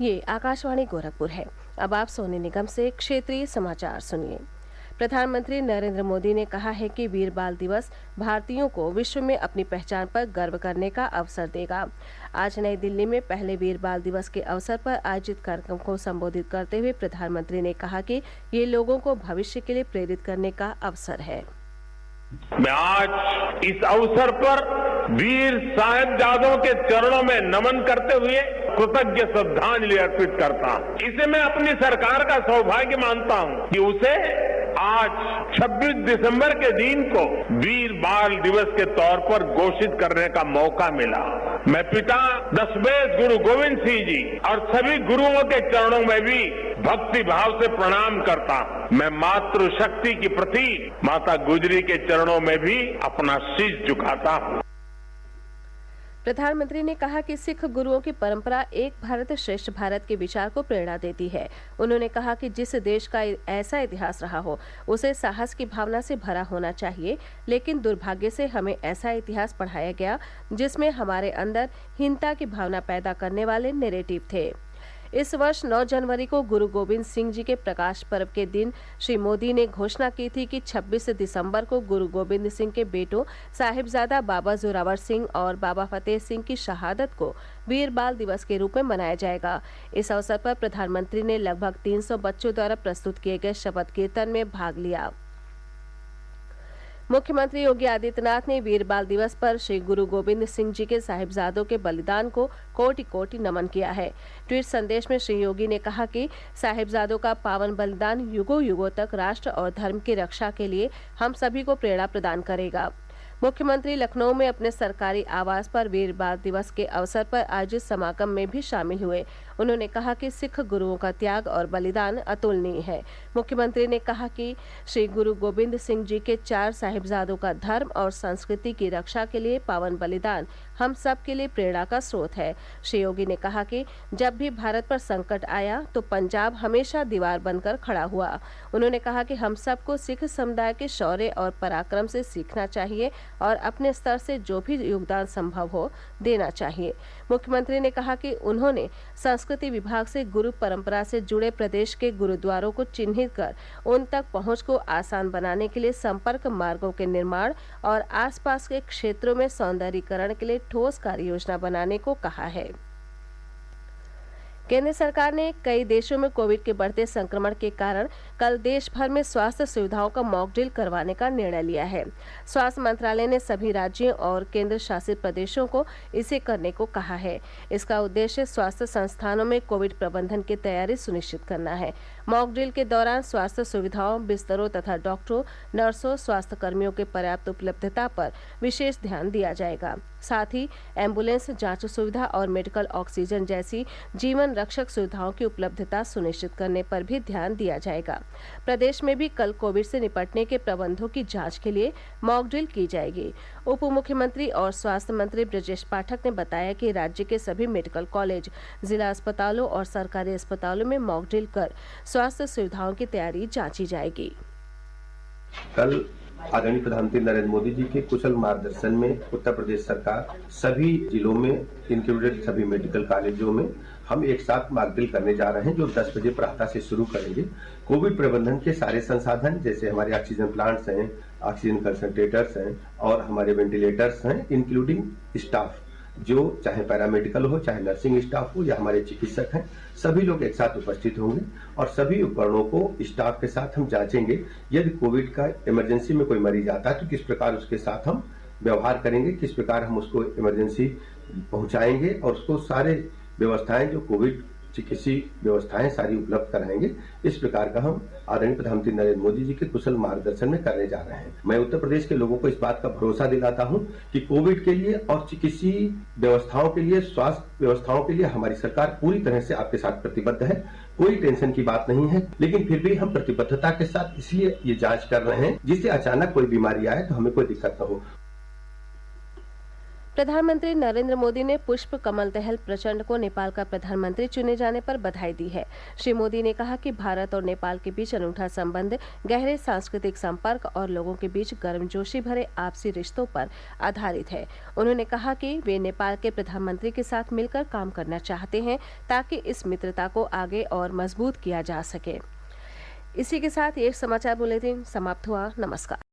ये आकाशवाणी गोरखपुर है। अब आप सोनी निगम से क्षेत्रीय समाचार सुनिए। प्रधानमंत्री नरेंद्र मोदी ने कहा है कि वीर बाल दिवस भारतीयों को विश्व में अपनी पहचान पर गर्व करने का अवसर देगा। आज नई दिल्ली में पहले वीर बाल दिवस के अवसर पर आयोजित कार्यक्रम को संबोधित करते हुए प्रधानमंत्री ने कहा कि ये लोगों को भविष्य के लिए प्रेरित करने का अवसर है। मैं आज इस अवसर पर वीर साहिबजादों के चरणों में नमन करते हुए कृतज्ञ श्रद्धांजलि अर्पित करता हूं। इसे मैं अपनी सरकार का सौभाग्य मानता हूं कि उसे आज 26 दिसंबर के दिन को वीर बाल दिवस के तौर पर घोषित करने का मौका मिला। मैं पिता दशमेश गुरु गोविंद सिंह जी और सभी गुरुओं के चरणों में भी भक्ति भाव से प्रणाम करता हूं। मैं मातृशक्ति की प्रतीक माता गुजरी के चरणों में भी अपना शीश झुकाता हूं। प्रधानमंत्री ने कहा कि सिख गुरुओं की परंपरा एक भारत श्रेष्ठ भारत के विचार को प्रेरणा देती है। उन्होंने कहा कि जिस देश का ऐसा इतिहास रहा हो उसे साहस की भावना से भरा होना चाहिए, लेकिन दुर्भाग्य से हमें ऐसा इतिहास पढ़ाया गया जिसमें हमारे अंदर हीनता की भावना पैदा करने वाले नैरेटिव थे। इस वर्ष 9 जनवरी को गुरु गोविंद सिंह जी के प्रकाश पर्व के दिन श्री मोदी ने घोषणा की थी कि 26 दिसंबर को गुरु गोविंद सिंह के बेटों साहिबजादा बाबा जोरावर सिंह और बाबा फतेह सिंह की शहादत को वीर बाल दिवस के रूप में मनाया जाएगा। इस अवसर पर प्रधानमंत्री ने लगभग 300 बच्चों द्वारा प्रस्तुत किए गए शपथ कीर्तन में भाग लिया। मुख्यमंत्री योगी आदित्यनाथ ने वीर बाल दिवस पर श्री गुरु गोविंद सिंह जी के साहिबजादों के बलिदान को कोटि कोटि नमन किया है। ट्वीट संदेश में श्री योगी ने कहा कि साहिबजादों का पावन बलिदान युगों युगों तक राष्ट्र और धर्म की रक्षा के लिए हम सभी को प्रेरणा प्रदान करेगा। मुख्यमंत्री लखनऊ में अपने सरकारी आवास पर वीर बाल दिवस के अवसर पर आयोजित समागम में भी शामिल हुए। उन्होंने कहा कि सिख गुरुओं का त्याग और बलिदान अतुलनीय है। मुख्यमंत्री ने कहा कि श्री गुरु गोविंद सिंह जी के 4 साहिबजादों का धर्म और संस्कृति की रक्षा के लिए पावन बलिदान हम सब के लिए प्रेरणा का स्रोत है। श्री योगी ने कहा कि जब भी भारत पर संकट आया तो पंजाब हमेशा दीवार बनकर खड़ा हुआ। उन्होंने कहा कि हम सबको सिख समुदाय के शौर्य और पराक्रम से सीखना चाहिए और अपने स्तर से जो भी योगदान संभव हो देना चाहिए। मुख्यमंत्री ने कहा कि उन्होंने संस्कृति विभाग से गुरु परंपरा से जुड़े प्रदेश के गुरुद्वारों को चिन्हित कर उन तक पहुंच को आसान बनाने के लिए संपर्क मार्गों के निर्माण और आसपास के क्षेत्रों में सौंदर्यीकरण के लिए ठोस कार्य योजना बनाने को कहा है। केंद्र सरकार ने कई देशों में कोविड के बढ़ते संक्रमण के कारण कल देश भर में स्वास्थ्य सुविधाओं का मॉक ड्रिल करवाने का निर्णय लिया है। स्वास्थ्य मंत्रालय ने सभी राज्यों और केंद्र शासित प्रदेशों को इसे करने को कहा है। इसका उद्देश्य स्वास्थ्य संस्थानों में कोविड प्रबंधन की तैयारी सुनिश्चित करना है। मॉक ड्रिल के दौरान स्वास्थ्य सुविधाओं, बिस्तरों तथा डॉक्टरों, नर्सों, स्वास्थ्य कर्मियों के पर्याप्त उपलब्धता पर विशेष ध्यान दिया जाएगा। साथ ही एम्बुलेंस, जांच सुविधा और मेडिकल ऑक्सीजन जैसी जीवन रक्षक सुविधाओं की उपलब्धता सुनिश्चित करने पर भी ध्यान दिया जाएगा। प्रदेश में भी कल कोविड से निपटने के प्रबंधों की जांच के लिए मॉक ड्रिल की जाएगी। उप मुख्यमंत्री और स्वास्थ्य मंत्री ब्रजेश पाठक ने बताया कि राज्य के सभी मेडिकल कॉलेज, जिला अस्पतालों और सरकारी अस्पतालों में मॉक ड्रिल कर स्वास्थ्य सुविधाओं की तैयारी जांची जाएगी। कल आदरणीय प्रधानमंत्री नरेंद्र मोदी जी के कुशल मार्गदर्शन में उत्तर प्रदेश सरकार सभी जिलों में इंक्लूडेड सभी मेडिकल कॉलेजों में हम एक साथ मॉक ड्रिल करने जा रहे हैं, जो 10 बजे प्रातः से शुरू करेंगे। कोविड प्रबंधन के सारे संसाधन जैसे हमारे ऑक्सीजन प्लांट्स हैं, ऑक्सीजन कंसंट्रेटर्स हैं और हमारे वेंटिलेटर्स हैं, इंक्लूडिंग स्टाफ जो चाहे पैरामेडिकल हो, चाहे नर्सिंग स्टाफ हो या हमारे चिकित्सक हैं, सभी लोग एक साथ उपस्थित होंगे और सभी उपकरणों को स्टाफ के साथ हम जांचेंगे। यदि कोविड का इमरजेंसी में कोई मरीज आता है तो किस प्रकार उसके साथ हम व्यवहार करेंगे, किस प्रकार हम उसको इमरजेंसी पहुंचाएंगे और उसको सारे व्यवस्थाएं जो कोविड चिकित्सीय व्यवस्थाएं सारी उपलब्ध कराएंगे। इस प्रकार का हम आदरणीय प्रधानमंत्री नरेंद्र मोदी जी के कुशल मार्गदर्शन में करने जा रहे हैं। मैं उत्तर प्रदेश के लोगों को इस बात का भरोसा दिलाता हूं कि कोविड के लिए और चिकित्सीय व्यवस्थाओं के लिए, स्वास्थ्य व्यवस्थाओं के लिए हमारी सरकार पूरी तरह से आपके साथ प्रतिबद्ध है। कोई टेंशन की बात नहीं है, लेकिन फिर भी हम प्रतिबद्धता के साथ इसलिए ये जांच कर रहे हैं जिससे अचानक कोई बीमारी आए तो हमें कोई दिक्कत न हो। प्रधानमंत्री नरेंद्र मोदी ने पुष्प कमल दहल प्रचंड को नेपाल का प्रधानमंत्री चुने जाने पर बधाई दी है। श्री मोदी ने कहा कि भारत और नेपाल के बीच अनूठा संबंध गहरे सांस्कृतिक संपर्क और लोगों के बीच गर्मजोशी भरे आपसी रिश्तों पर आधारित है। उन्होंने कहा कि वे नेपाल के प्रधानमंत्री के साथ मिलकर काम करना चाहते हैं ताकि इस मित्रता को आगे और मजबूत किया जा सके। इसी के साथ ये समाचार बुलेटिन समाप्त हुआ। नमस्कार।